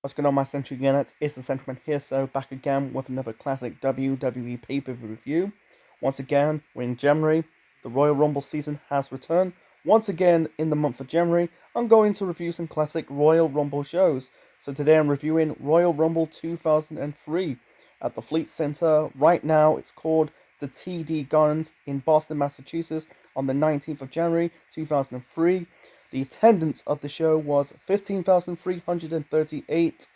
What's going on, my Century Unit? It's the Sentiment here, so back again with another classic WWE pay-per-view review. Once again, we're in January. The Royal Rumble season has returned. Once again, in the month of January, I'm going to review some classic Royal Rumble shows. So today I'm reviewing Royal Rumble 2003 at the Fleet Center. Right now, it's called the TD Gardens in Boston, Massachusetts on the 19th of January 2003. The attendance of the show was 15,338.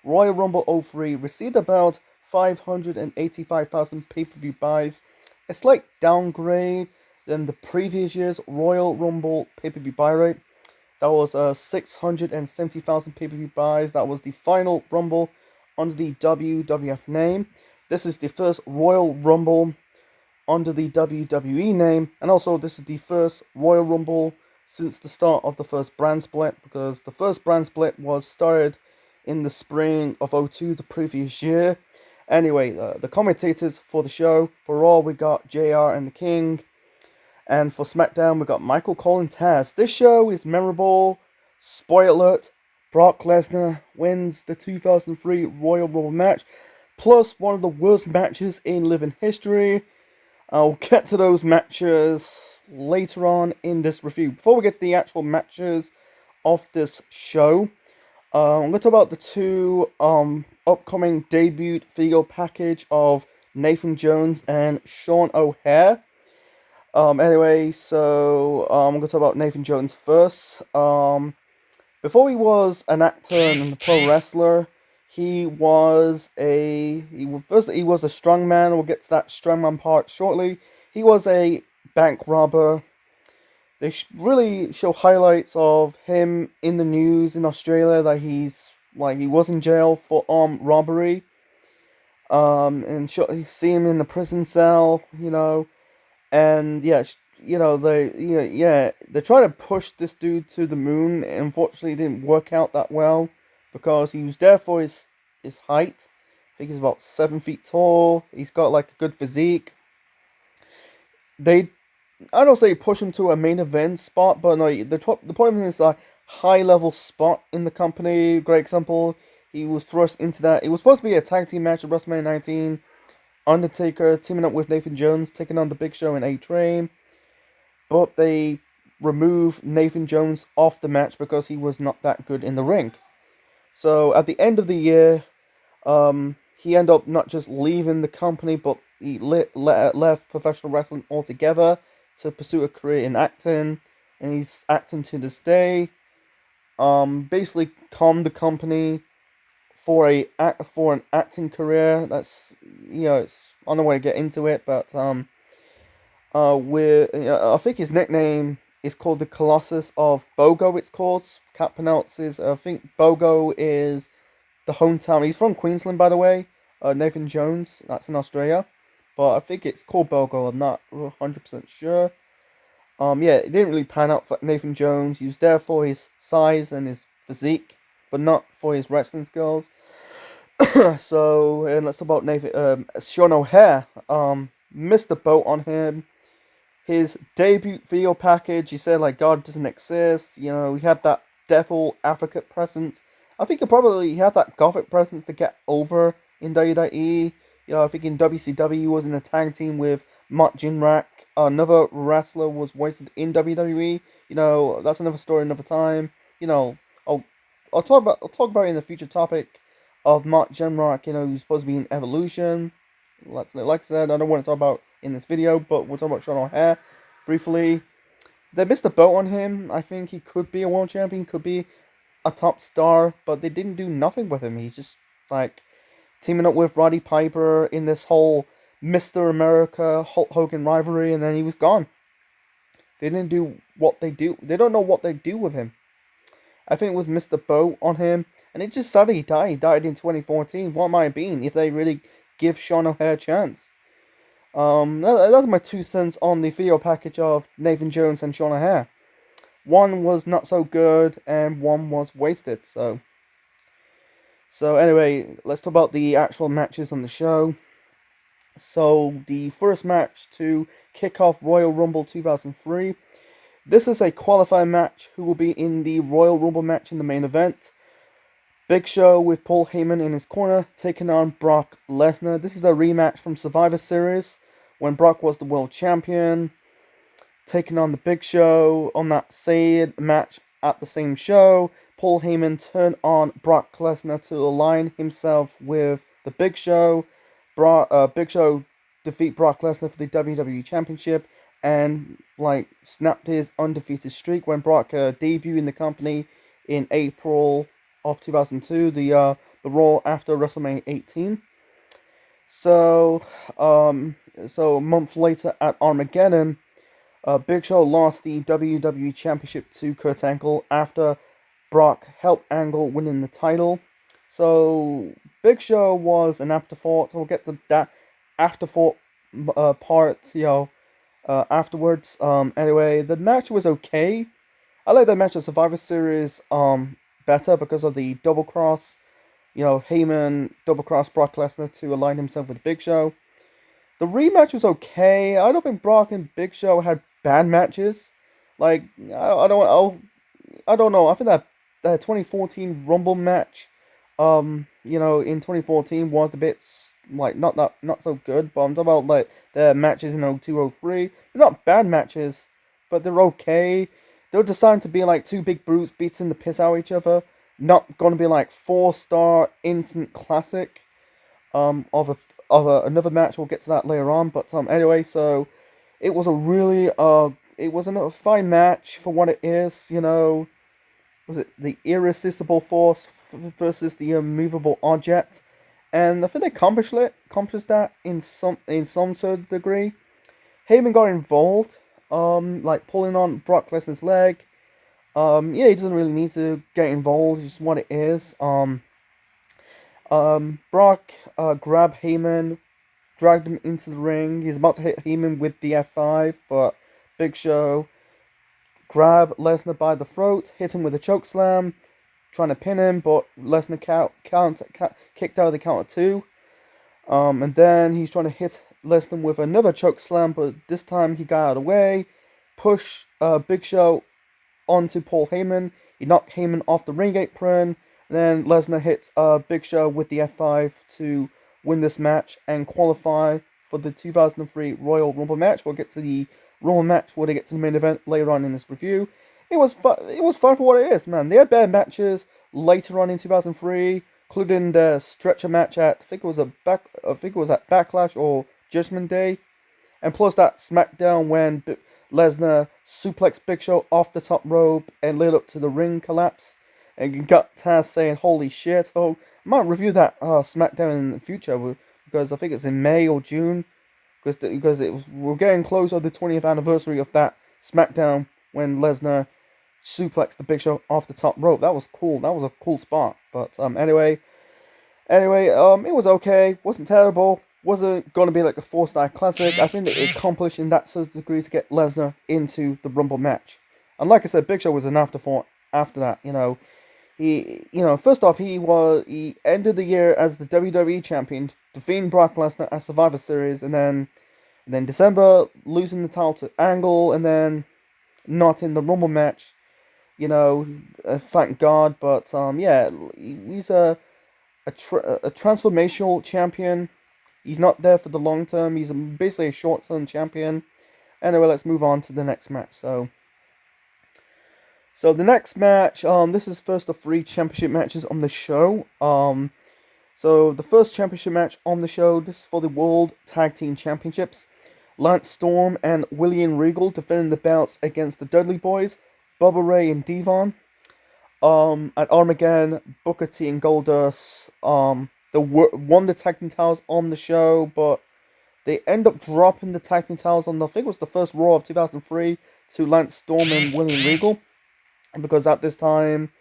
Royal Rumble 03 received about 585,000 pay-per-view buys, a slight downgrade than the previous year's Royal Rumble pay-per-view buy rate. That was 670,000 pay-per-view buys. That was the final Rumble under the WWF name. This is the first Royal Rumble under the WWE name, and also this is the first Royal Rumble since the start of the first brand split, because the first brand split was started in the spring of 02, the previous year. Anyway, the commentators for the show, for Raw we got JR and the King, and for SmackDown we got Michael Cole and Taz. This show is memorable. Spoiler alert, Brock Lesnar wins the 2003 Royal Rumble match, plus one of the worst matches in living history. I'll get to those matches later on in this review. Before we get to the actual matches of this show, I'm going to talk about the two upcoming debut video package of Nathan Jones and Sean O'Haire. Anyway, so I'm going to talk about Nathan Jones first. Before he was an actor and a pro wrestler, he was a strongman. We'll get to that strongman part shortly. He was a bank robber. They really show highlights of him in the news in Australia that he was in jail for armed robbery. And see him in the prison cell, and they try to push this dude to the moon. Unfortunately, it didn't work out that well, because he was there for his height. I think he's about 7 feet tall. He's got like a good physique. I don't say push him to a main event spot, but no, the point is a high level spot in the company. Great example, he was thrust into that. It was supposed to be a tag team match at WrestleMania 19. Undertaker teaming up with Nathan Jones, taking on the Big Show and A-Train. But they removed Nathan Jones off the match because he was not that good in the ring. So at the end of the year, he ended up not just leaving the company, but he left professional wrestling altogether to pursue a career in acting, and he's acting to this day. Basically calmed the company for an acting career. That's it's on the way to get into it, but I think his nickname is called the Colossus of Bogo. It's called. Can't pronounce his. I think Bogo is the hometown. He's from Queensland, by the way. Nathan Jones. That's in Australia. But I think it's called Bogo. I'm not 100% sure. It didn't really pan out for Nathan Jones. He was there for his size and his physique, but not for his wrestling skills. So, and let's talk about Sean O'Haire. Missed the boat on him. His debut video package, he said like God doesn't exist. He had that devil advocate presence. I think he had that gothic presence to get over in WWE. I think in WCW he was in a tag team with Mark Jinrak. Another wrestler was wasted in WWE. That's another story, another time. I'll talk about it in the future topic of Mark Jinrak. Who's supposed to be in Evolution. Like I said, I don't want to talk about in this video, but we'll talk about Sean O'Haire briefly. They missed the boat on him. I think he could be a world champion, could be a top star, but they didn't do nothing with him. He's just like teaming up with Roddy Piper in this whole Mr. America Hulk Hogan rivalry, and then he was gone. They didn't do what they do. They don't know what they do with him. I think it was missed the boat on him, and it just sadly he died. He died in 2014. What might have been if they really give Sean O'Haire a chance? That's my 2 cents on the video package of Nathan Jones and Sean O'Haire. One was not so good, and one was wasted. So anyway, let's talk about the actual matches on the show. So the first match to kick off Royal Rumble 2003. This is a qualifying match who will be in the Royal Rumble match in the main event. Big Show with Paul Heyman in his corner, taking on Brock Lesnar. This is a rematch from Survivor Series when Brock was the world champion, taking on the Big Show on that same match at the same show. Paul Heyman turned on Brock Lesnar to align himself with the Big Show. Big Show defeat Brock Lesnar for the WWE Championship and snapped his undefeated streak when Brock debuted in the company in April of 2002, the Raw after WrestleMania 18. So a month later at Armageddon, Big Show lost the WWE Championship to Kurt Angle after Brock helped Angle winning the title. So Big Show was an afterthought. So we'll get to that afterthought part, afterwards. Anyway, the match was okay. I like the match at Survivor Series better because of the double cross. Heyman double cross Brock Lesnar to align himself with Big Show. The rematch was okay. I don't think Brock and Big Show had bad matches. I don't know. I think that 2014 Rumble match, in 2014 was a bit not so good. But I'm talking about the matches in 0203. They're not bad matches, but they're okay. They're designed to be two big brutes beating the piss out of each other. Not gonna be 4-star instant classic. Of another match. We'll get to that later on. But anyway, so it was it was a fine match for what it is. Was it the irresistible force versus the immovable object? And I think they accomplished that in some sort of degree. Heyman got involved, pulling on Brock Lesnar's leg. He doesn't really need to get involved. It's just what it is. Brock grabbed Heyman, dragged him into the ring. He's about to hit Heyman with the F5, but Big Show grabbed Lesnar by the throat, hit him with a choke slam, trying to pin him, but Lesnar kicked out of the count of 2. And then he's trying to hit Lesnar with another choke slam, but this time he got out of the way, pushed Big Show onto Paul Heyman. He knocked Heyman off the ring apron. Then Lesnar hits Big Show with the F5 to win this match and qualify for the 2003 Royal Rumble match. We'll get to the Rumble match when they get to the main event later on in this review. It was fun for what it is, man. They had better matches later on in 2003, including the stretcher match at I think it was at Backlash or Judgment Day, and plus that SmackDown when Lesnar suplexed Big Show off the top rope and led up to the ring collapse. And you got Taz saying, "Holy shit!" Oh, I might review that SmackDown in the future because I think it's in May or June. Because we're getting close to the 20th anniversary of that SmackDown when Lesnar suplexed the Big Show off the top rope. That was cool. That was a cool spot. But anyway, it was okay. Wasn't terrible. Wasn't gonna be a 4-star classic. I think that it accomplished in that sort of degree to get Lesnar into the Rumble match. And like I said, Big Show was an afterthought after that. First off, he ended the year as the WWE champion, defeating Brock Lesnar at Survivor Series, and then December losing the title to Angle, and then not in the Rumble match. Thank God. But he's a transformational champion. He's not there for the long term. He's basically a short term champion. Anyway, let's move on to the next match. So the next match, this is first of 3 championship matches on the show. So the first championship match on the show, this is for the World Tag Team Championships. Lance Storm and William Regal defending the belts against the Dudley Boys, Bubba Ray and Devon. At Armageddon, Booker T and Goldust they won the tag team titles on the show, but they end up dropping the tag team titles on I think it was the first Raw of 2003 to Lance Storm and William Regal. Because at this time,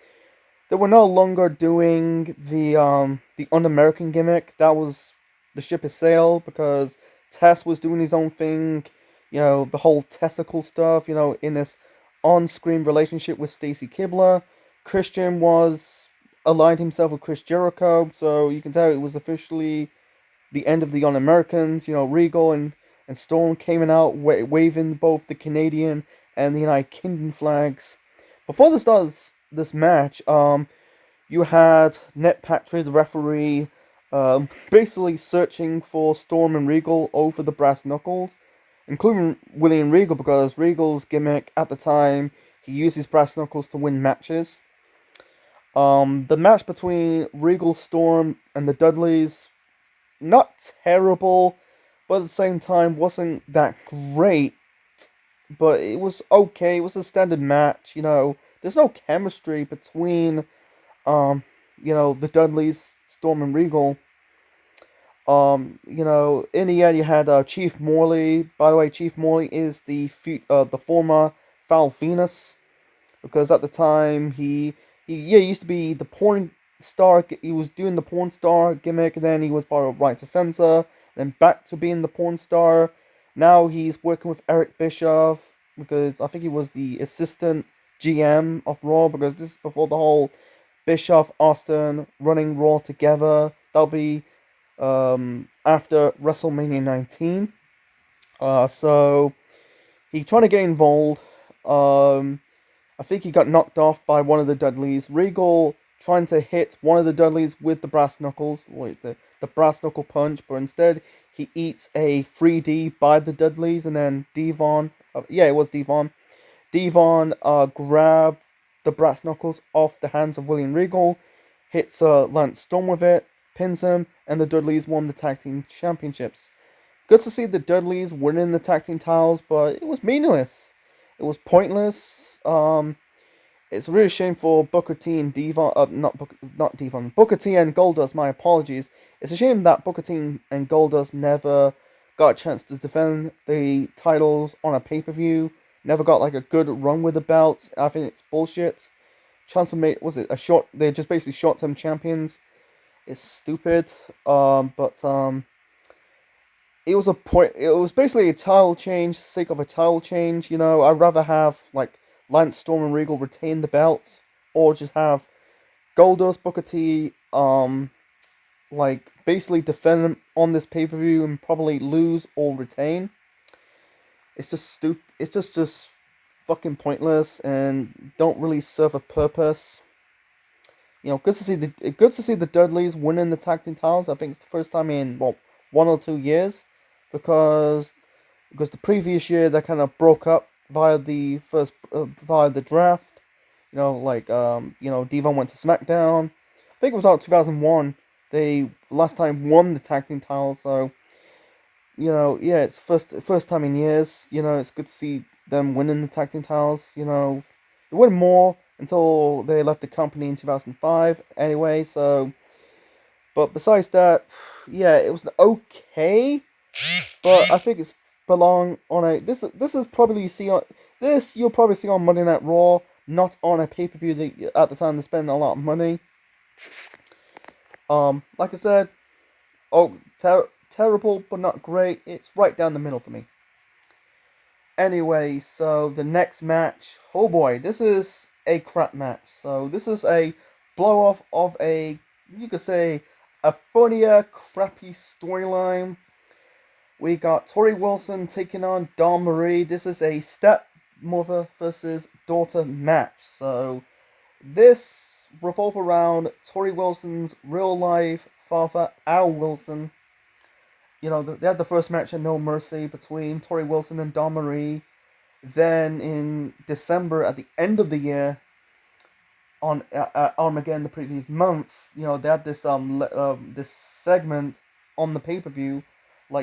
they were no longer doing the un-American gimmick. That was the ship has sailed because Tess was doing his own thing. The whole testicle stuff. In this on-screen relationship with Stacy Kibler. Christian was aligned himself with Chris Jericho, so you can tell it was officially the end of the un-Americans. Regal and Storm came out waving both the Canadian and the United Kingdom flags. Before the start of this match, You had Ned Patrick, the referee, basically searching for Storm and Regal over the brass knuckles, including William Regal, because Regal's gimmick at the time, he used his brass knuckles to win matches. The match between Regal, Storm, and the Dudleys, not terrible, but at the same time wasn't that great. But it was okay. It was a standard match. There's no chemistry between the Dudleys, Storm, and Regal. In the end, you had Chief Morley. By the way, Chief Morley is the former Foul Venus, because at the time he used to be the porn star. He was doing the porn star gimmick. Then he was part of Right to Censor. Then back to being the porn star. Now he's working with Eric Bischoff, because I think he was the assistant GM of Raw, because this is before the whole Bischoff Austin running Raw together. That'll be after WrestleMania 19. So he trying to get involved. I think he got knocked off by one of the Dudleys. Regal trying to hit one of the Dudleys with the brass knuckles, like the brass knuckle punch, but instead he eats a 3D by the Dudleys, and then Devon, it was Devon. Devon grabbed the brass knuckles off the hands of William Regal, hits Lance Storm with it, pins him, and the Dudleys won the tag team championships. Good to see the Dudleys winning the tag team titles, but it was meaningless. It was pointless. It's a really shame for Booker T and Devon. Not Devon. Booker T and Goldust. My apologies. It's a shame that Booker T and Goldust never got a chance to defend the titles on a pay-per-view. Never got like a good run with the belts. I think it's bullshit. Chance made They're just basically short-term champions. It's stupid. It was a point. It was basically a title change, sake of a title change. I'd rather have like Lance Storm and Regal retain the belts, or just have Goldust, Booker T, basically defend them on this pay per view and probably lose or retain. It's just stupid. It's just fucking pointless and don't really serve a purpose. Good to see the Dudleys winning the tag team titles. I think it's the first time in 1 or 2 years, because the previous year they kind of broke up via the draft. Devon went to SmackDown. I think it was out 2001. They last time won the tag team title, so it's first time in years. It's good to see them winning the tag team titles. They won more until they left the company in 2005. Anyway, so. But besides that, it was okay. But I think it's belong on a you'll probably see on Monday Night Raw, not on a pay per view that at the time they're spending a lot of money. Like I said, terrible but not great. It's right down the middle for me. Anyway, so the next match, oh boy, this is a crap match. So this is a blow off of you could say, a funnier, crappy storyline. We got Tori Wilson taking on Dawn Marie. This is a stepmother versus daughter match. So this revolves around Tori Wilson's real life father, Al Wilson. They had the first match at No Mercy between Tori Wilson and Dawn Marie. Then in December, at the end of the year, on Armageddon the previous month, they had this this segment on the pay-per-view,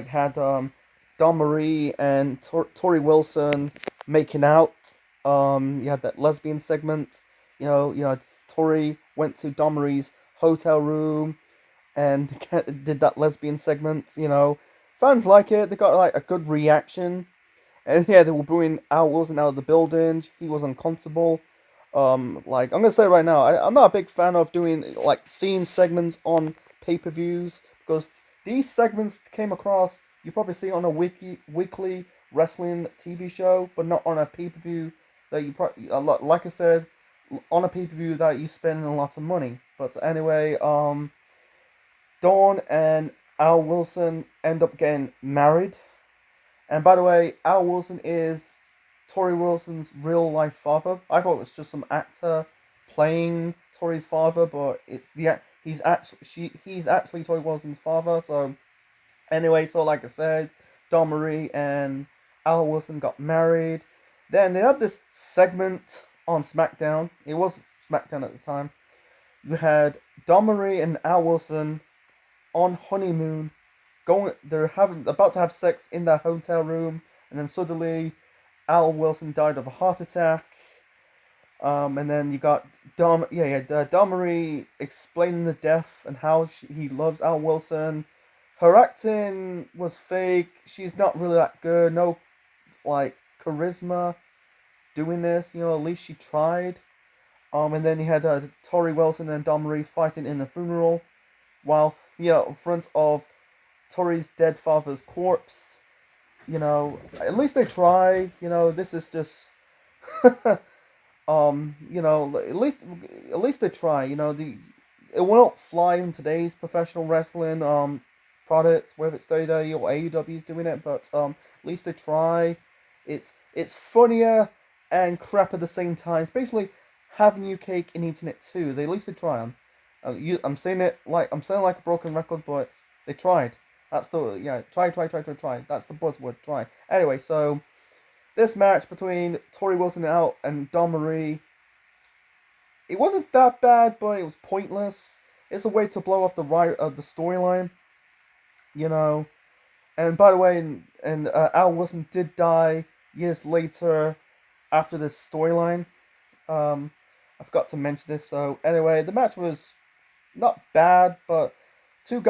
had Dawn Marie and Tori Wilson making out. You had that lesbian segment. Tori went to Dawn Marie's hotel room and did that lesbian segment. Fans like it. They got a good reaction, and they were booing Al Wilson out of the building. He was uncomfortable. I'm gonna say right now, I'm not a big fan of doing scene segments on pay-per-views, because these segments came across, you probably see on a weekly wrestling TV show, but not on a pay-per-view that you probably, like I said, on a pay-per-view that you spend a lot of money. But anyway, Dawn and Al Wilson end up getting married, and by the way, Al Wilson is Tori Wilson's real life father. I thought it was just some actor playing Tori's father, but he's actually Tori Wilson's father. So anyway, so like I said, Dawn Marie and Al Wilson got married. Then they had this segment on SmackDown. It was SmackDown at the time. You had Dawn Marie and Al Wilson on honeymoon, they're having about to have sex in their hotel room, and then suddenly Al Wilson died of a heart attack. And then you got Dom Marie explaining the death and how he loves Al Wilson. Her acting was fake. She's not really that good. No, like, charisma doing this. At least she tried. And then you had Tori Wilson and Dom Marie fighting in a funeral, while in front of Tori's dead father's corpse. At least they try. This is just at least they try. It won't fly in today's professional wrestling products, whether it's WWE or AEW is doing it, but at least they try. It's funnier and crap at the same time. It's basically having your cake and eating it too. At least they try. I'm saying like a broken record, but they tried. That's the try. That's the buzzword, try. Anyway, so this match between Tori Wilson and Dawn Marie, it wasn't that bad, but it was pointless. It's a way to blow off the storyline, And by the way, Al Wilson did die years later after this storyline. I forgot to mention this. So anyway, the match was not bad, but two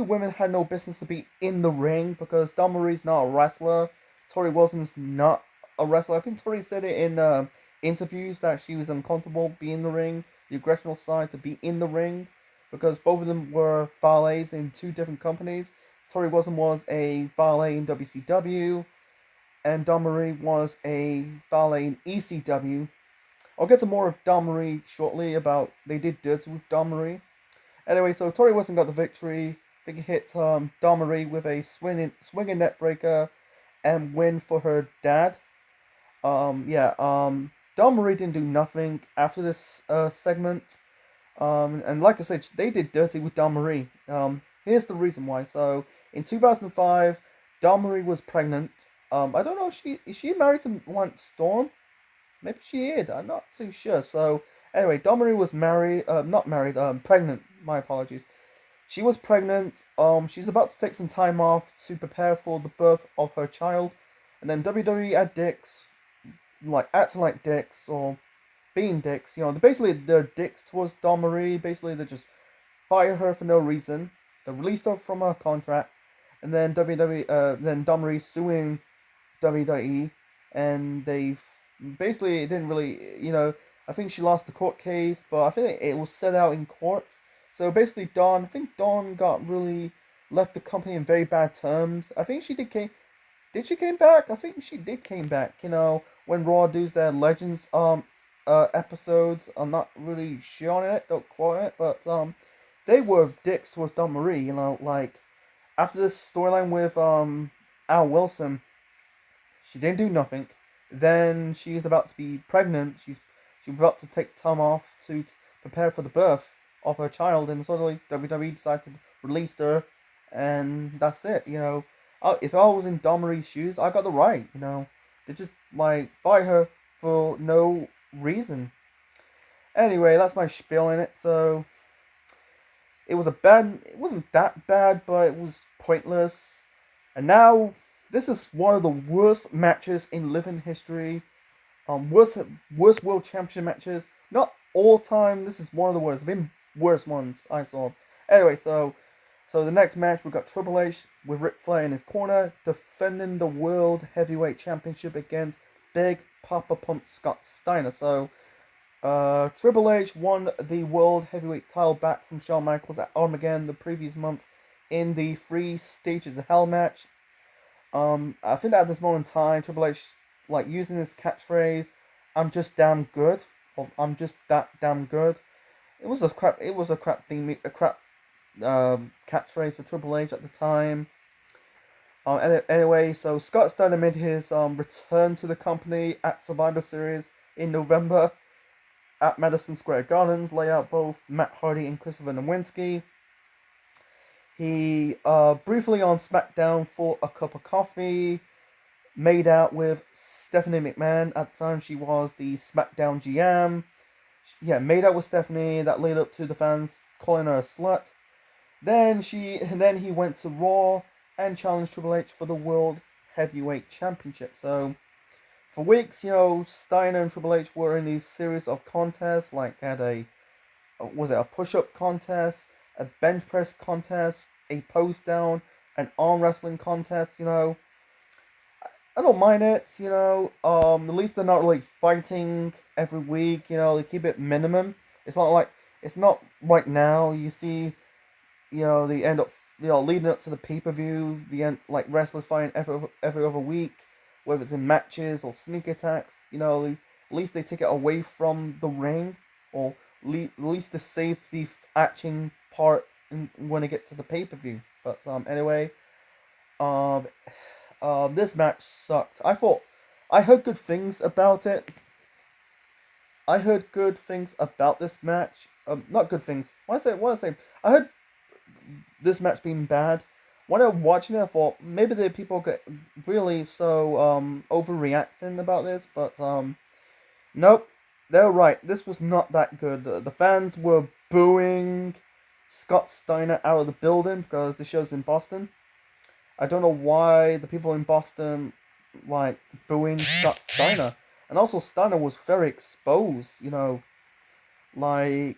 women had no business to be in the ring because Dawn Marie's not a wrestler. Tori Wilson's not a wrestler. I think Tori said it in interviews that she was uncomfortable being in the ring, the aggressional side to be in the ring, because both of them were valets in two different companies. Tori Wilson was a valet in WCW, and Dawn Marie was a valet in ECW. I'll get to more of Dawn Marie shortly about they did dirty with Dawn Marie. Anyway, so Tori Wilson got the victory. I think he hit Dawn Marie with a swinging net breaker and win for her dad. Dawn Marie didn't do nothing after this segment. And like I said, they did dirty with Dawn Marie. Here's the reason why. So in 2005, Dawn Marie was pregnant. I don't know if is she married to Lance Storm? Maybe she is. I'm not too sure. So anyway, Dawn Marie was pregnant. My apologies. She was pregnant. She's about to take some time off to prepare for the birth of her child, and then WWE had dicks, like acting like dicks or being dicks. They're dicks towards Dawn Marie. Basically, they just fire her for no reason. They released her from her contract, and then then Dawn Marie suing WWE, and they basically it didn't really, I think she lost the court case, but I think it was set out in court. So basically, I think Dawn got really left the company in very bad terms. I think she did came back? I think she did came back. When Raw does their Legends episodes, I'm not really sure on it. Don't quote it, but they were dicks towards Dawn Marie. Like after this storyline with Al Wilson, she didn't do nothing. Then she's about to be pregnant. She's about to take time off to prepare for the birth of her child, and suddenly WWE decided to release her, and that's it. If I was in Dawn Marie's shoes, I got the right. They just fire her for no reason. Anyway, that's my spiel in it. So it wasn't that bad, but it was pointless. And now this is one of the worst matches in living history. Worst world championship matches. Not all time. This is one of the worst. There have been worse ones I saw. Anyway, so the next match we got Triple H with Ric Flair in his corner defending the World Heavyweight Championship against Big Papa Pump Scott Steiner. So Triple H won the World Heavyweight title back from Shawn Michaels at Armageddon the previous month in the 3 Stages of Hell match. I think that at this moment in time, Triple H using this catchphrase, "I'm just damn good," or "I'm just that damn good." It was a crap catchphrase for Triple H at the time. Anyway, so Scott Steiner made his return to the company at Survivor Series in November. at Madison Square Gardens, lay out both Matt Hardy and Christopher Nowinski. He briefly on SmackDown for a cup of coffee, made out with Stephanie McMahon. At the time, she was the SmackDown GM. Yeah, made out with Stephanie. That led up to the fans calling her a slut. Then he went to Raw and challenged Triple H for the World Heavyweight Championship. So for weeks, Steiner and Triple H were in these series of contests, like had was it a push-up contest, a bench press contest, a post down, an arm wrestling contest. I don't mind it. At least they're not really fighting every week. They keep it minimum. It's not right now. You see, they end up leading up to the pay-per-view, the end, like wrestlers fighting every other week, whether it's in matches or sneak attacks. At least they take it away from the ring, or at least the safety action part when they get to the pay-per-view. But anyway, this match sucked. I heard good things about it. I heard good things about this match. Not good things. What did I say? I heard this match being bad. When I was watching it, I thought maybe the people get really so overreacting about this, but nope, they're right. This was not that good. The fans were booing Scott Steiner out of the building because the show's in Boston. I don't know why the people in Boston like booing Scott Steiner, and also Steiner was very exposed. Like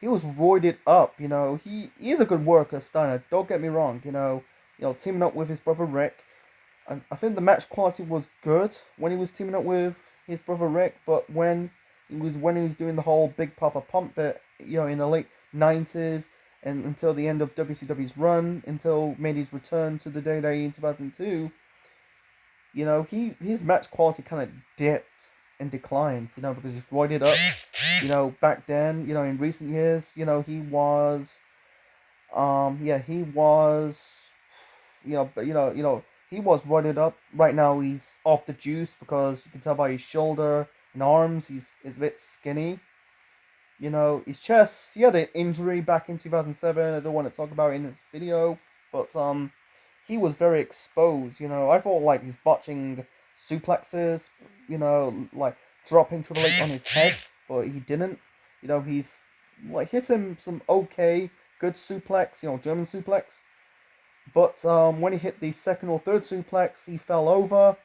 he was roided up. He is a good worker, Steiner. Don't get me wrong. Teaming up with his brother Rick. I think the match quality was good when he was teaming up with his brother Rick, but when he was doing the whole Big Papa Pump bit, in the late 90s and until the end of WCW's run, until made his return to the WWE in 2002, his match quality kind of dipped and declined, because he's roided up. Back then, in recent years, he was, he was roided up. Right now, he's off the juice because you can tell by his shoulder and arms, he's a bit skinny. His chest, he had an injury back in 2007. I don't want to talk about it in this video, but he was very exposed. I thought like he's botching suplexes, like dropping Triple H on his head, but he didn't. He's like hit him some good suplex, German suplex. But when he hit the second or third suplex, he fell over,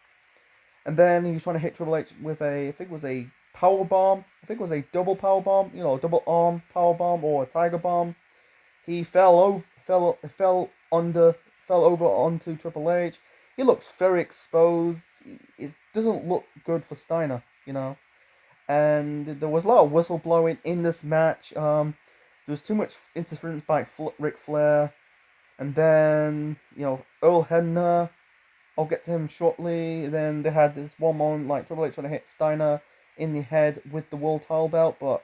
and then he was trying to hit Triple H with I think it was a power bomb. I think it was a double power bomb, a double arm power bomb or a tiger bomb. He fell over onto Triple H. He looks very exposed. It doesn't look good for Steiner, And there was a lot of whistle blowing in this match. There was too much interference by Ric Flair. And then, Earl Hebner, I'll get to him shortly. Then they had this one moment, like Triple H trying to hit Steiner in the head with the world title belt, but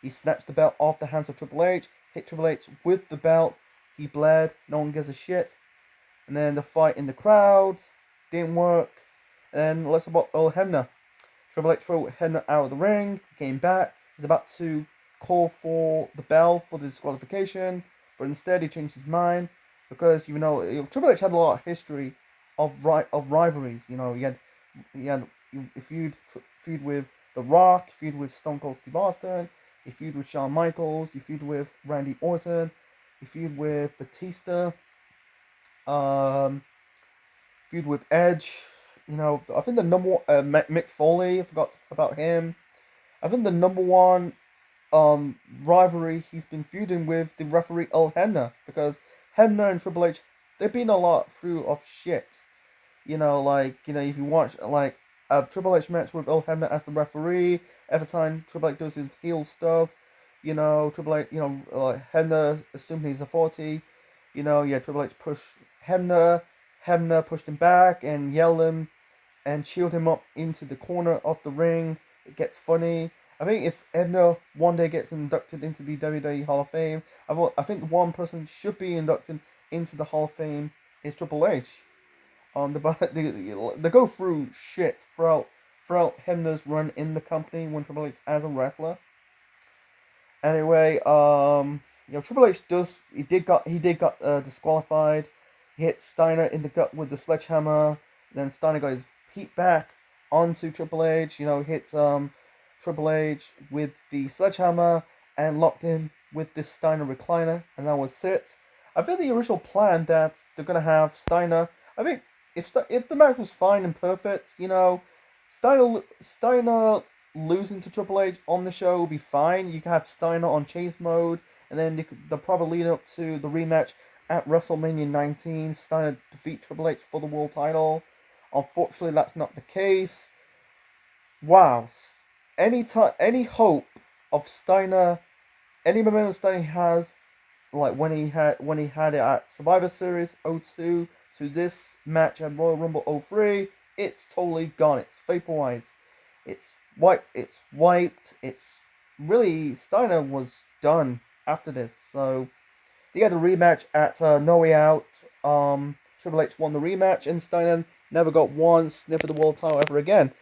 he snatched the belt off the hands of Triple H, hit Triple H with the belt. He bled. No one gives a shit. And then the fight in the crowd didn't work. And let's talk about Earl Hebner. Triple H threw Hebner out of the ring, came back. He's about to call for the bell for the disqualification, but instead he changed his mind because Triple H had a lot of history of rivalries. He had a feud with The Rock, feud with Stone Cold Steve Austin, he feud with Shawn Michaels, he feud with Randy Orton, he feud with Batista, feud with Edge. I think the number one, Mick Foley, I forgot about him. I think the number one rivalry he's been feuding with the referee Earl Hebner, because Hebner and Triple H, they've been a lot through of shit. If you watch like a Triple H match with Earl Hebner as the referee, every time Triple H does his heel stuff, Triple H, Hebner assumed he's authority. Triple H pushed Hebner pushed him back and yelled him and shielded him up into the corner of the ring. It gets funny. I think if Hebner one day gets inducted into the WWE Hall of Fame, I think one person should be inducted into the Hall of Fame is Triple H. They go through shit throughout throughout Hebner's run in the company when Triple H as a wrestler. Anyway, Triple H he did got disqualified. He hit Steiner in the gut with the sledgehammer. Then Steiner got his heat back onto Triple H. Hit Triple H with the sledgehammer and locked him with this Steiner recliner, and that was it. I think the original plan that they're gonna have Steiner. I think if the match was fine and perfect, Steiner losing to Triple H on the show will be fine. You can have Steiner on chase mode, and then they'll probably lead up to the rematch at WrestleMania 19. Steiner defeat Triple H for the world title. Unfortunately, that's not the case. Wow, any hope of Steiner, any momentum Steiner has, like when he had it at Survivor Series 02 to this match at Royal Rumble 03, it's totally gone. It's vaporized. It's wiped. It's really, Steiner was done after this. So they had a rematch at No Way Out. Triple H won the rematch, and Steiner never got one sniff of the world title ever again.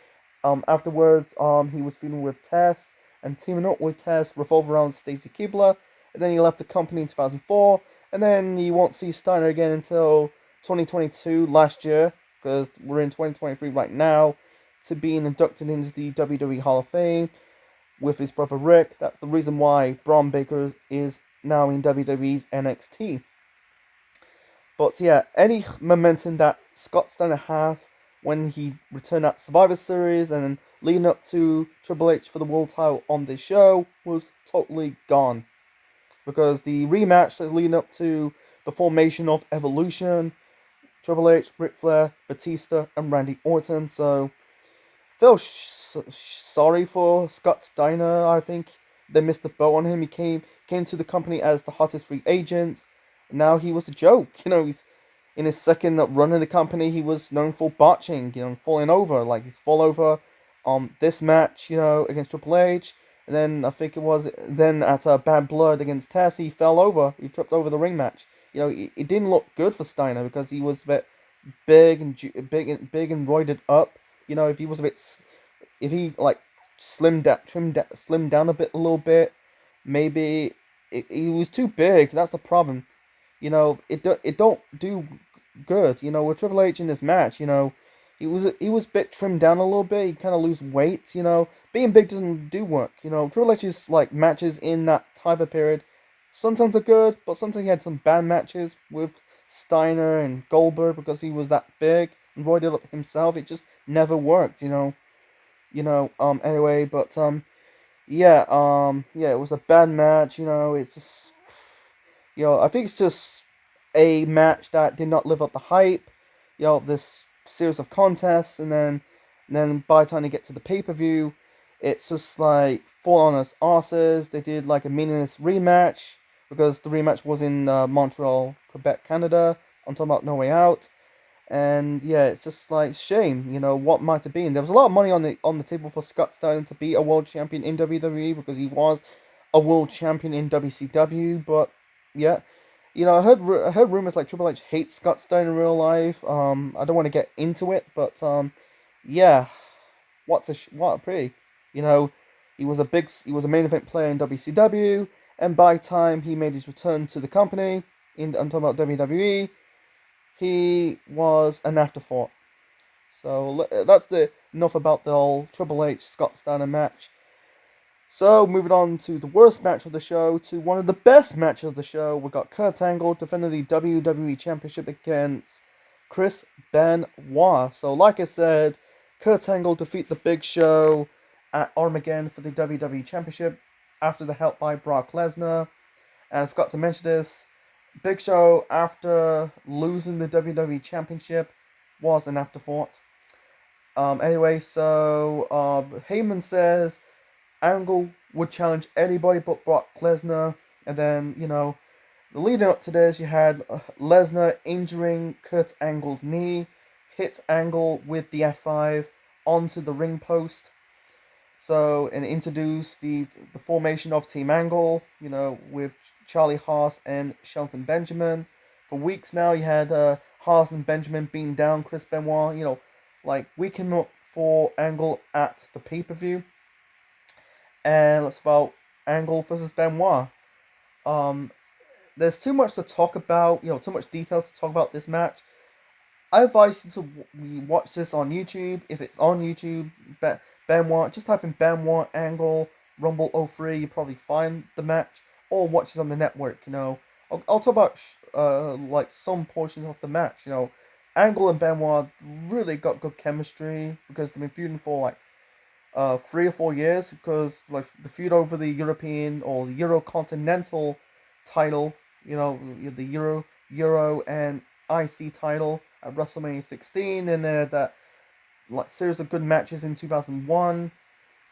Afterwards, he was feuding with Tess and teaming up with Tess, revolved around Stacy Keibler. And then he left the company in 2004, and then you won't see Steiner again until 2022, last year, because we're in 2023 right now, to being inducted into the WWE Hall of Fame with his brother Rick. That's the reason why Braun Baker is now in WWE's NXT. But yeah, any momentum that Scott Steiner had when he returned at Survivor Series and leading up to Triple H for the world title on this show was totally gone. Because the rematch that's leading up to the formation of Evolution, Triple H, Ric Flair, Batista, and Randy Orton. So, feel sorry for Scott Steiner. I think they missed the boat on him. He came to the company as the hottest free agent. Now he was a joke. He's in his second run in the company. He was known for botching, falling over. Like he's fall over on this match, against Triple H. And then I think it was then at Bad Blood against Tess, he fell over. He tripped over the ring match. It didn't look good for Steiner because he was a bit big and roided up. If he was if he like slimmed down a little bit, maybe he was too big. That's the problem. It don't do good. With Triple H in this match, he was a bit trimmed down a little bit. He kind of lose weight. Being big doesn't do work. Triple H's like matches in that type of period sometimes are good, but sometimes he had some bad matches with Steiner and Goldberg because he was that big and roided up himself. It just never worked. Anyway, but it was a bad match. It's just, I think it's just a match that did not live up the hype. This series of contests, and then by the time they get to the pay-per-view, it's just like fall on us asses. They did like a meaningless rematch because the rematch was in Montreal, Quebec, Canada. I'm talking about No Way Out, and yeah, it's just like shame. What might have been. There was a lot of money on the table for Scott Steiner to be a world champion in WWE because he was a world champion in WCW. But yeah, I heard rumors like Triple H hates Scott Steiner in real life. I don't want to get into it, but yeah, what a pity. He was a main event player in WCW, and by the time he made his return to the company, I'm talking about WWE, he was an afterthought. So that's enough about the whole Triple H Scott Steiner match. So, moving on to the worst match of the show, to one of the best matches of the show, we got Kurt Angle defending the WWE Championship against Chris Benoit. So, like I said, Kurt Angle defeat the Big Show at Armageddon for the WWE Championship after the help by Brock Lesnar. And I forgot to mention this, Big Show, after losing the WWE Championship, was an afterthought. Anyway, so Heyman says Angle would challenge anybody but Brock Lesnar, and then, the leading up to this, you had Lesnar injuring Kurt Angle's knee, hit Angle with the F5 onto the ring post, and introduced the formation of Team Angle, with Charlie Haas and Shelton Benjamin. For weeks now, you had Haas and Benjamin beating down Chris Benoit, week him up for Angle at the pay-per-view. And it's about Angle versus Benoit. Um, there's too much to talk about, too much details to talk about this match. I advise you to watch this on YouTube. If it's on YouTube, Benoit, just type in Benoit Angle Rumble '03. You probably find the match, or watch it on the network. I'll talk about like some portions of the match. Angle and Benoit really got good chemistry because they've been feuding for like 3 or 4 years. Because like the feud over the European or the Euro-Continental title, the Euro and IC title at WrestleMania 16, and then that like series of good matches in 2001.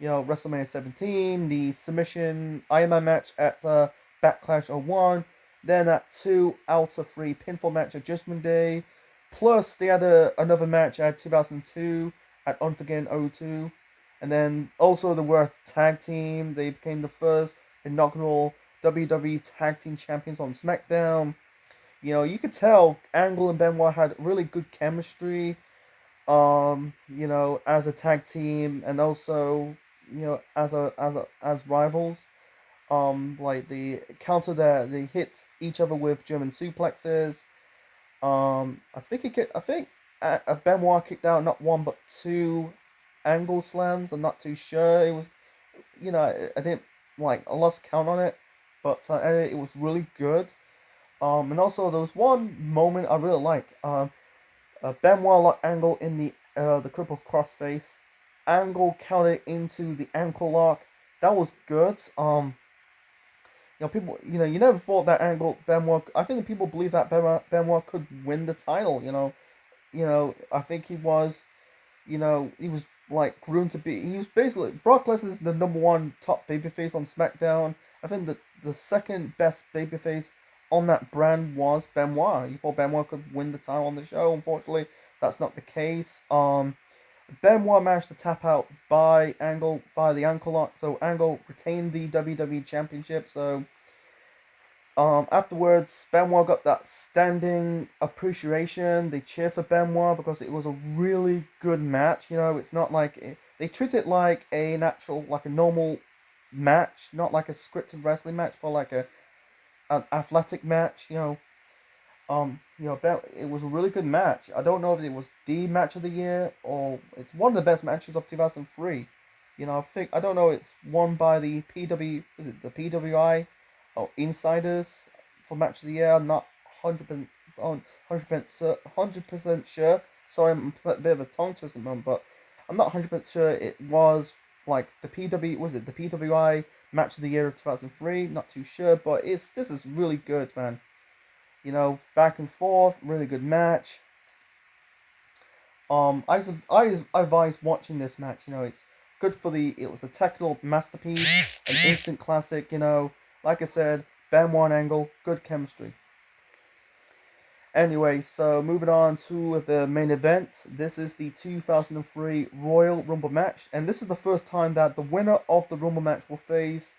WrestleMania 17, the submission Iron Man match at Backlash '01, then that 2 out of 3 pinfall match at Judgment Day, plus they had another match at 2002 at Unforgiven '02, and then also they were a tag team. They became the first inaugural WWE Tag Team Champions on SmackDown. You could tell Angle and Benoit had really good chemistry, as a tag team, and also, as rivals. Like they hit each other with German suplexes. I think Benoit kicked out not one but 2 Angle slams. I'm not too sure. It was, I didn't I lost count on it, but it was really good. And also there was one moment I really like. Benoit locked Angle in the crippled crossface. Angle counted into the ankle lock. That was good. People, you never thought that Angle Benoit. I think people believe that Benoit could win the title. I think he was. He was like groomed to be. He was basically Brock Lesnar's the number one top babyface on SmackDown. I think the second best babyface on that brand was Benoit. You thought Benoit could win the title on the show. Unfortunately, that's not the case. Benoit managed to tap out by Angle by the ankle lock, so Angle retained the WWE Championship. So afterwards, Benoit got that standing appreciation. They cheer for Benoit because it was a really good match. It's not like they treat it like a normal match, not like a scripted wrestling match, but like an athletic match. It was a really good match. I don't know if it was the match of the year or it's one of the best matches of 2003. I don't know. It's won by the is it the PWI or Insiders for match of the year. I'm not 100% sure. Sorry, I'm a bit of a tongue twister, but I'm not 100% sure it was like the PWI match of the year of 2003. Not too sure, but this is really good, man. Back and forth, really good match. I advise watching this match. It's good it was a technical masterpiece, an instant classic. Like I said, Benoit and Angle, good chemistry. Anyway, so moving on to the main event. This is the 2003 Royal Rumble match, and this is the first time that the winner of the Rumble match will face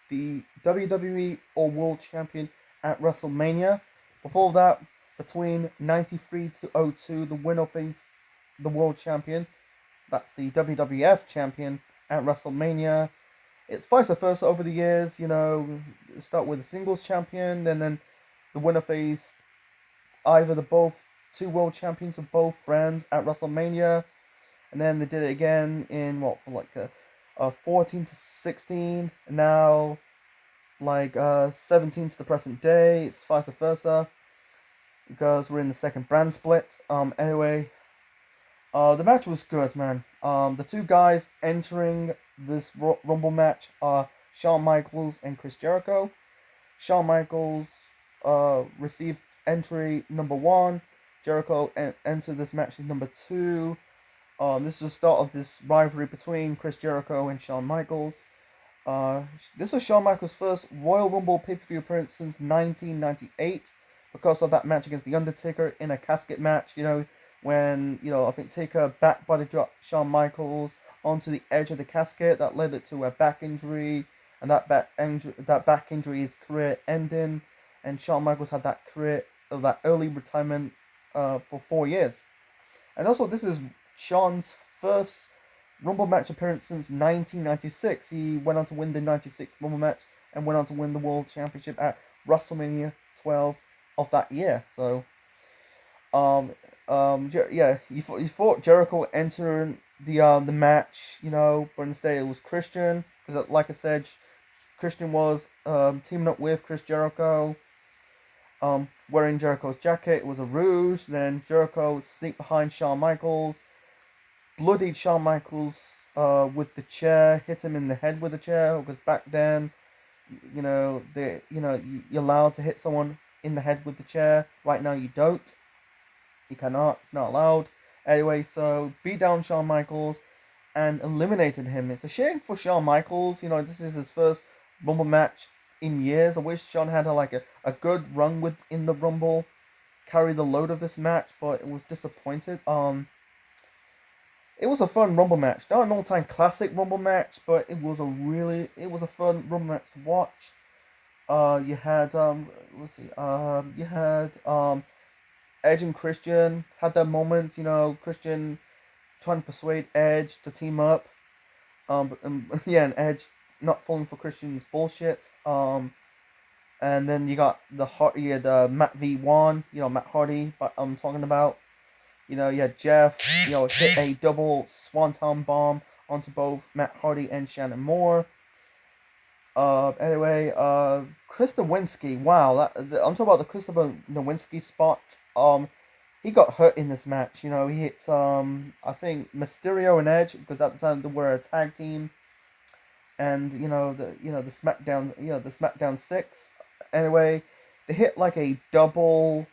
the WWE or World Champion at WrestleMania. Before that, between 93 to 02, the winner faced the World Champion. That's the WWF Champion at WrestleMania. It's vice versa over the years. Start with a singles champion, and then the winner faced either the 2 world champions of both brands at WrestleMania, and then they did it again in 14 to 16, and now 17 to the present day. It's vice versa because we're in the second brand split. Anyway, the match was good, man. The 2 guys entering this Rumble match are Shawn Michaels and Chris Jericho. Shawn Michaels received entry number 1. Jericho entered this match as number 2. This is the start of this rivalry between Chris Jericho and Shawn Michaels. This was Shawn Michaels' first Royal Rumble pay-per-view appearance since 1998 because of that match against The Undertaker in a casket match, when, I think Taker back body dropped Shawn Michaels onto the edge of the casket. That led it to a back injury, and that back injury is career ending, and Shawn Michaels had that early retirement for 4 years. And also, this is Shawn's first Rumble match appearance since 1996. He went on to win the 96 Rumble match and went on to win the World Championship at WrestleMania 12 of that year. So, um, yeah, he fought Jericho entering the match, but instead it was Christian because, like I said, Christian was teaming up with Chris Jericho, wearing Jericho's jacket. It was a rouge. Then Jericho sneaked behind Shawn Michaels, bloodied Shawn Michaels with the chair, hit him in the head with the chair. Because back then, you're allowed to hit someone in the head with the chair. Right now, you don't. You cannot. It's not allowed. Anyway, so beat down Shawn Michaels and eliminated him. It's a shame for Shawn Michaels. This is his first Rumble match in years. I wish Shawn had a good run in the Rumble, carry the load of this match, but it was disappointed. It was a fun Rumble match. Not an all-time classic Rumble match, but it was a fun Rumble match to watch. You had Edge and Christian had their moments. Christian trying to persuade Edge to team up. And Edge not falling for Christian's bullshit. And then you got the Matt V1, Matt Hardy, but I'm talking about. You had Jeff, hit a double swanton bomb onto both Matt Hardy and Shannon Moore. Anyway, Chris Nowinski, wow, I'm talking about the Christopher Nowinski spot. He got hurt in this match. He hit, I think Mysterio and Edge, because at the time they were a tag team. And, the SmackDown 6. Anyway, they hit like a double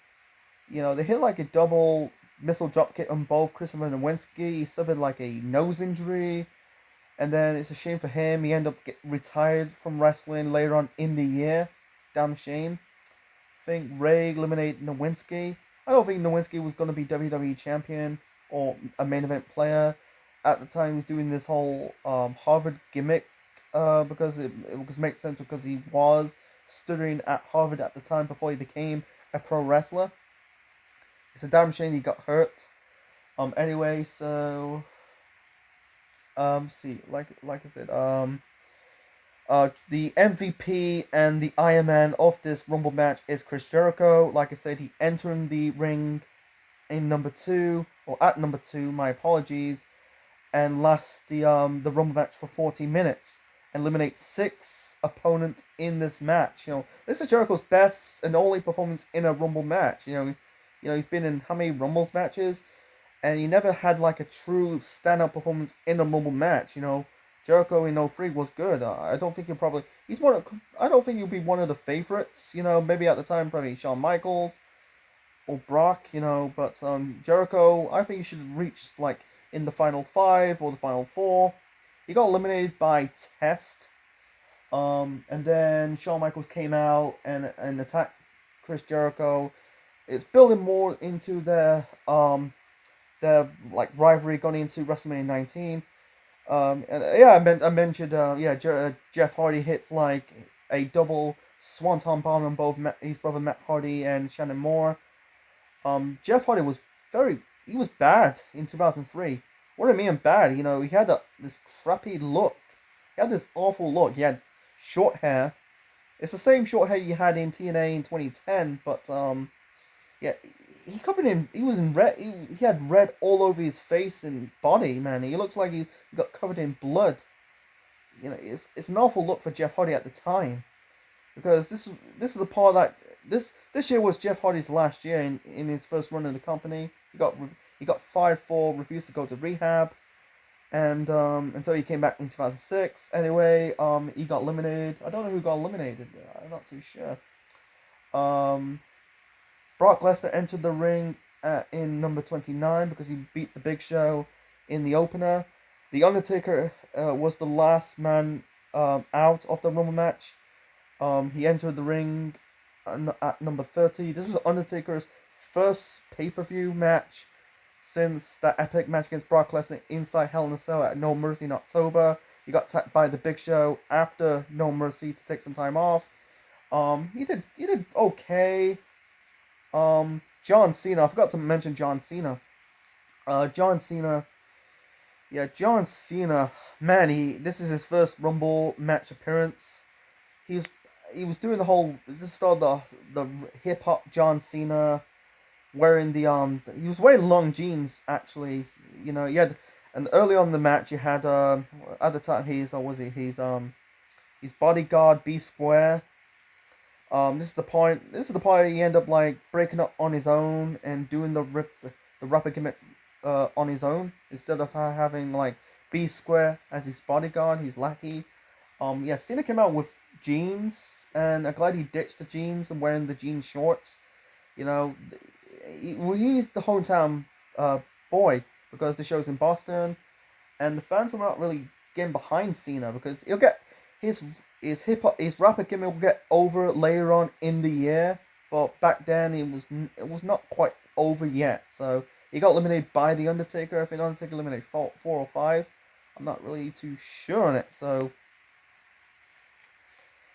missile dropkick on both Christopher Nowinski. He suffered like a nose injury. And then it's a shame for him. He ended up retired from wrestling later on in the year. Damn shame. I think Ray eliminated Nowinski. I don't think Nowinski was going to be WWE champion or a main event player. At the time, he was doing this whole Harvard gimmick because it makes sense because he was studying at Harvard at the time before he became a pro wrestler. It's a damn shame he got hurt. Anyway, so see, like I said, the MVP and the Iron Man of this Rumble match is Chris Jericho. Like I said, he entered the ring in number 2, or at number 2, my apologies, and lasts the Rumble match for 40 minutes. Eliminates 6 opponents in this match. This is Jericho's best and only performance in a Rumble match. He's been in how many Rumbles matches? And he never had like a true stand-up performance in a Rumble match. Jericho in 03 was good. I don't think I don't think he'll be one of the favorites. Maybe at the time probably Shawn Michaels or Brock. But Jericho, I think he should reach like in the final 5 or the final 4. He got eliminated by Test. And then Shawn Michaels came out and attacked Chris Jericho. It's building more into their like rivalry going into WrestleMania 19. And I mentioned Jeff Hardy hits like a double swanton bomb on both his brother Matt Hardy and Shannon Moore. Jeff Hardy was bad in 2003. What do I mean bad? He had this crappy look. He had this awful look. He had short hair. It's the same short hair you had in TNA in 2010, but he was in red. He had red all over his face and body, man. He looks like he got covered in blood. It's an awful look for Jeff Hardy at the time, because this is the part that this year was Jeff Hardy's last year in his first run in the company. He got fired for refused to go to rehab, and until he came back in 2006. Anyway, he got eliminated. I don't know who got eliminated. I'm not too sure. Brock Lesnar entered the ring in number 29 because he beat the Big Show in the opener. The Undertaker was the last man out of the Rumble match. He entered the ring at number 30. This was Undertaker's first pay-per-view match since that epic match against Brock Lesnar inside Hell in a Cell at No Mercy in October. He got attacked by the Big Show after No Mercy to take some time off. He did okay. John Cena, I forgot to mention John Cena. John Cena, Yeah, John Cena, man, this is his first Rumble match appearance. He was he was doing the whole this started the hip hop John Cena wearing he was wearing long jeans actually. He had and early on in the match you had at the time he's bodyguard B Square. This is the point he ended up like breaking up on his own and doing the rapper gimmick on his own instead of having like B Square as his bodyguard, his lackey. Yeah, Cena came out with jeans, and I'm glad he ditched the jeans and wearing the jean shorts. You know, he's the hometown boy because the show's in Boston, and the fans are not really getting behind Cena because he'll get his his rapper gimmick will get over later on in the year, but back then it was not quite over yet. So he got eliminated by the Undertaker. I think Undertaker eliminated four or five. I'm not really too sure on it. So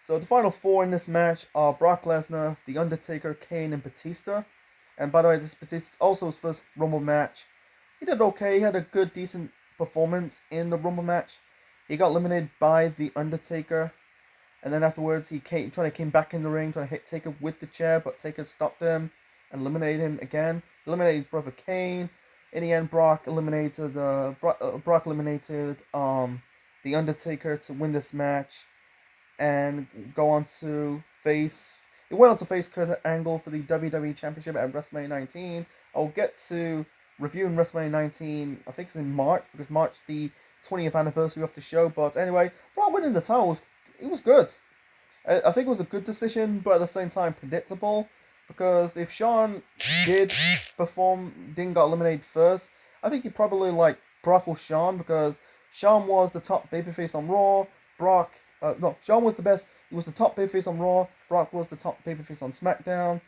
the final four in this match are Brock Lesnar, The Undertaker, Kane, and Batista. And by the way, this Batista also his first Rumble match. He did okay. He had a good, decent performance in the Rumble match. He got eliminated by The Undertaker. And then afterwards, he came back in the ring, trying to hit Taker with the chair, but Taker stopped him and eliminated him again. Eliminated brother Kane. In the end, Brock eliminated The Undertaker to win this match and go on to face. He went on to face Kurt Angle for the WWE Championship at WrestleMania 19. I'll get to reviewing WrestleMania 19. I think it's in March because March the 20th anniversary of the show. But anyway, Brock winning the title was good. I think it was a good decision, but at the same time predictable. Because if Shawn didn't got eliminated first, I think he probably like Brock or Shawn because Shawn was the top babyface on Raw. Shawn was the best. He was the top babyface on Raw. Brock was the top babyface on SmackDown.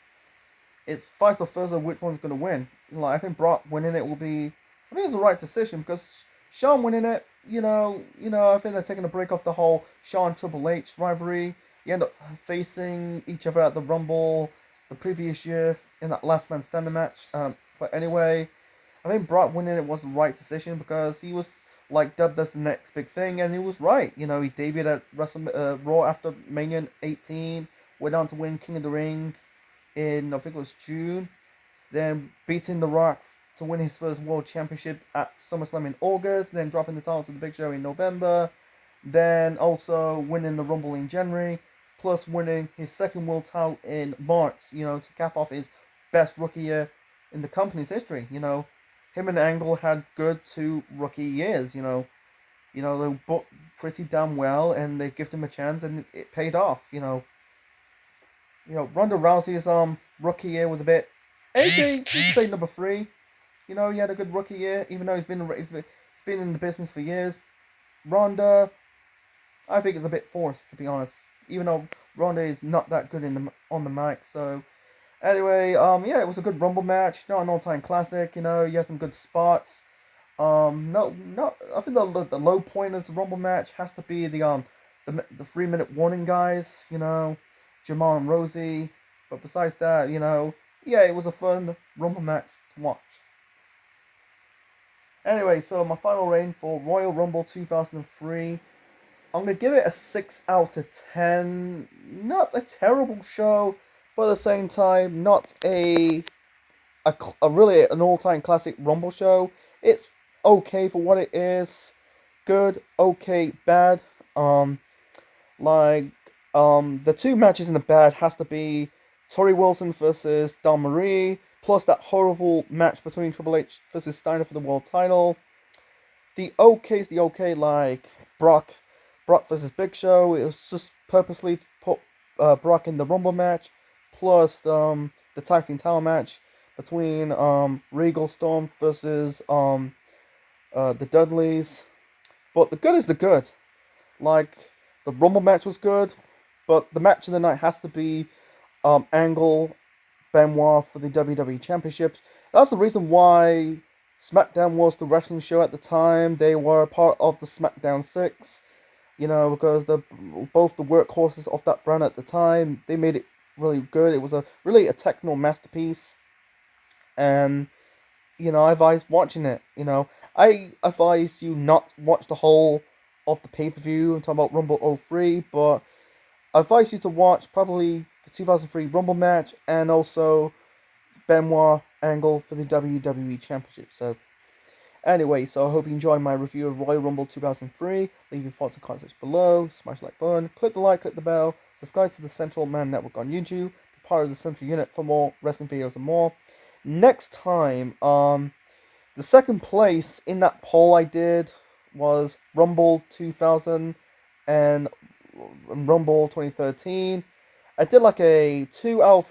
It's vice versa which one's gonna win. Like I think Brock winning it will be. I think it's the right decision because Shawn winning it. I think they're taking a break off the whole Shawn Triple H rivalry. You end up facing each other at the Rumble the previous year in that last man standing match. But anyway, I think Brock winning it was the right decision because he was like dubbed as the next big thing, and he was right. He debuted at Raw after Mania 18, went on to win King of the Ring in I think it was June, then beating The Rock to win his first World Championship at SummerSlam in August, then dropping the title to the Big Show in November, then also winning the Rumble in January, plus winning his second world title in March, to cap off his best rookie year in the company's history. Him and Angle had good 2 rookie years. They booked pretty damn well, and they gave him a chance, and it paid off. Ronda Rousey's rookie year was a bit. AJ, you could say number 3. He had a good rookie year, even though he's been in the business for years. Ronda, I think it's a bit forced, to be honest. Even though Ronda is not that good on the mic. So anyway, yeah, it was a good Rumble match. Not an all-time classic. He had some good spots. No, I think the low point of the Rumble match has to be the 3-minute warning guys. Jamal and Rosie. But besides that, yeah, it was a fun Rumble match to watch. Anyway, so my final rating for Royal Rumble 2003, I'm going to give it a 6 out of 10. Not a terrible show, but at the same time, not a really an all-time classic Rumble show. It's okay for what it is. Good, okay, bad. The 2 matches in the bad has to be Tori Wilson versus Dawn Marie, plus that horrible match between Triple H versus Steiner for the world title. The okay, like Brock versus Big Show. It was just purposely to put Brock in the Rumble match, plus the tag team title match between Regal Storm versus the Dudleys. But the good is the good. Like the Rumble match was good, but the match of the night has to be Angle Benoit for the WWE Championships. That's the reason why SmackDown was the wrestling show at the time. They were part of the SmackDown 6, because both the workhorses of that brand at the time, they made it really good. It was really a technical masterpiece, and I advise watching it. I advise you not watch the whole of the pay-per-view. I'm talking about Rumble '03, but I advise you to watch probably the 2003 Rumble match and also Benoit Angle for the WWE Championship. So anyway, so I hope you enjoyed my review of Royal Rumble 2003. Leave your thoughts and comments below. Smash the like button, click the like, click the bell, subscribe to the Central Man Network on YouTube, be part of the Central Unit for more wrestling videos and more. Next time, the second place in that poll I did was Rumble 2000 and Rumble 2013. I did like a 2 out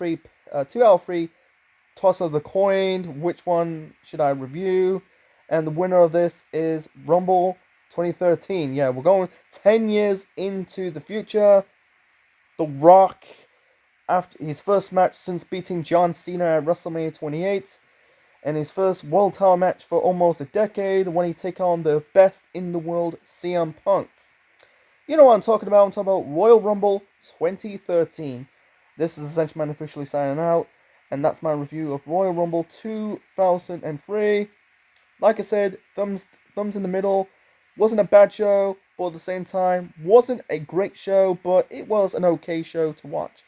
of 3 toss of the coin. Which one should I review? And the winner of this is Rumble 2013. Yeah, we're going 10 years into the future. The Rock, after his first match since beating John Cena at WrestleMania 28, and his first world title match for almost a decade when he take on the best in the world, CM Punk. You know what I'm talking about. I'm talking about Royal Rumble 2013. This is Essential Man officially signing out, and that's my review of Royal Rumble 2003. Like I said, thumbs in the middle. Wasn't a bad show, but at the same time, wasn't a great show, but it was an okay show to watch.